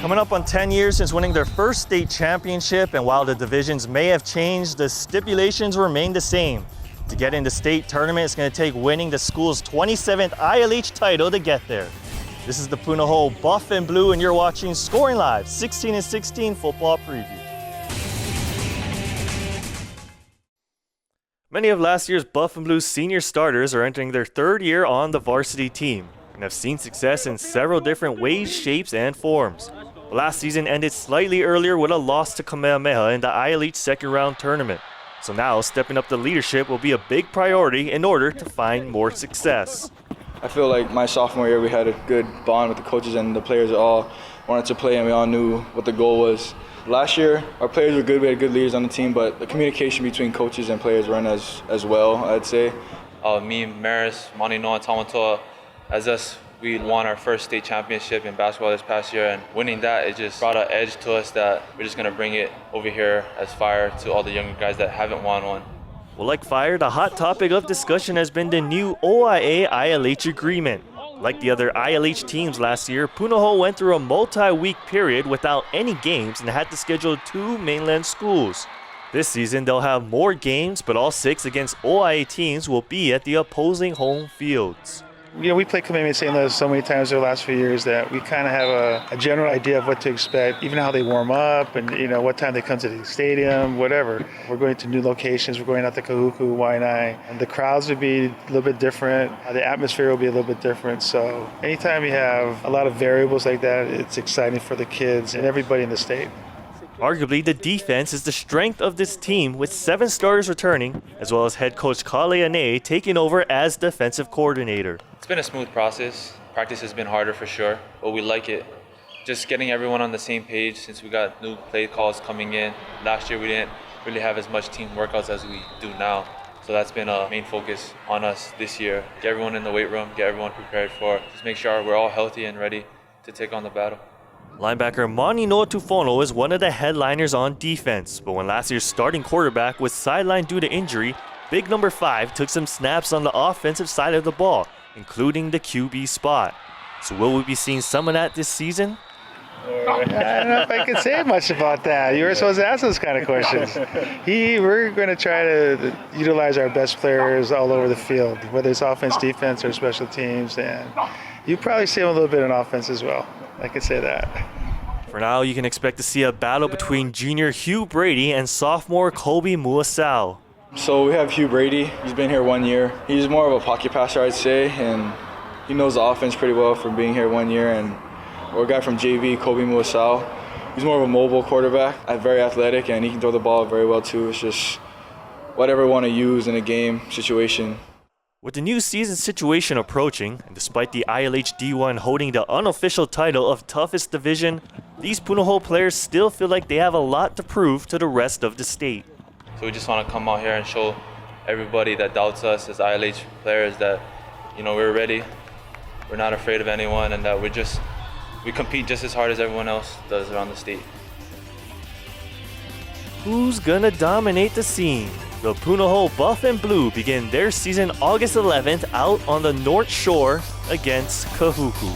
Coming up on 10 years since winning their first state championship, and while the divisions may have changed, the stipulations remain the same. To get in the state tournament, it's going to take winning the school's 27th ILH title to get there. This is the Punahou Buffanblu, and you're watching Scoring Live 16-16 football preview. Many of last year's Buffanblu's senior starters are entering their third year on the varsity team and have seen success in several different ways, shapes, and forms. Last season ended slightly earlier with a loss to Kamehameha in the ILH second round tournament. So now stepping up the leadership will be a big priority in order to find more success. I feel like my sophomore year we had a good bond with the coaches, and the players all wanted to play and we all knew what the goal was. Last year our players were good, we had good leaders on the team, but the communication between coaches and players weren't as well, I'd say. Me, Maris, Manino, and Tamatoa, as us, we won our first state championship in basketball this past year, and winning that, it just brought an edge to us that we're just going to bring it over here as fire to all the younger guys that haven't won one. Well, like fire, the hot topic of discussion has been the new OIA-ILH agreement. Like the other ILH teams last year, Punahou went through a multi-week period without any games and had to schedule 2 mainland schools. This season, they'll have more games, but all 6 against OIA teams will be at the opposing home fields. You know, we played Kamehameha St. Louis so many times over the last few years that we kind of have a general idea of what to expect, even how they warm up and, you know, what time they come to the stadium, whatever. We're going to new locations. We're going out to Kahuku, Waianae, and the crowds would be a little bit different. The atmosphere will be a little bit different. So anytime you have a lot of variables like that, it's exciting for the kids and everybody in the state. Arguably, the defense is the strength of this team, with 7 starters returning, as well as head coach Kaleane taking over as defensive coordinator. It's been a smooth process. Practice has been harder for sure, but we like it. Just getting everyone on the same page since we got new play calls coming in. Last year we didn't really have as much team workouts as we do now. So that's been a main focus on us this year. Get everyone in the weight room, get everyone prepared for it. Just make sure we're all healthy and ready to take on the battle. Linebacker Manino Tufono is one of the headliners on defense, but when last year's starting quarterback was sidelined due to injury, big number 5 took some snaps on the offensive side of the ball, including the QB spot. So will we be seeing some of that this season? I don't know if I can say much about that. You were supposed to ask those kind of questions. We're going to try to utilize our best players all over the field, whether it's offense, defense, or special teams, and you probably see them a little bit in offense as well. I can say that. For now, you can expect to see a battle between junior Hugh Brady and sophomore Kobe Muasau. So we have Hugh Brady. He's been here 1 year. He's more of a pocket passer, I'd say, and he knows the offense pretty well from being here 1 year. And our guy from JV, Kobe Muasau, he's more of a mobile quarterback, very athletic, and he can throw the ball very well too. It's just whatever we want to use in a game situation. With the new season situation approaching, and despite the ILH D1 holding the unofficial title of toughest division, these Punahou players still feel like they have a lot to prove to the rest of the state. So we just want to come out here and show everybody that doubts us as ILH players that, you know, we're ready, we're not afraid of anyone, and that we compete just as hard as everyone else does around the state. Who's gonna dominate the scene? The Punahou Buffanblu begin their season August 11th out on the North Shore against Kahuku.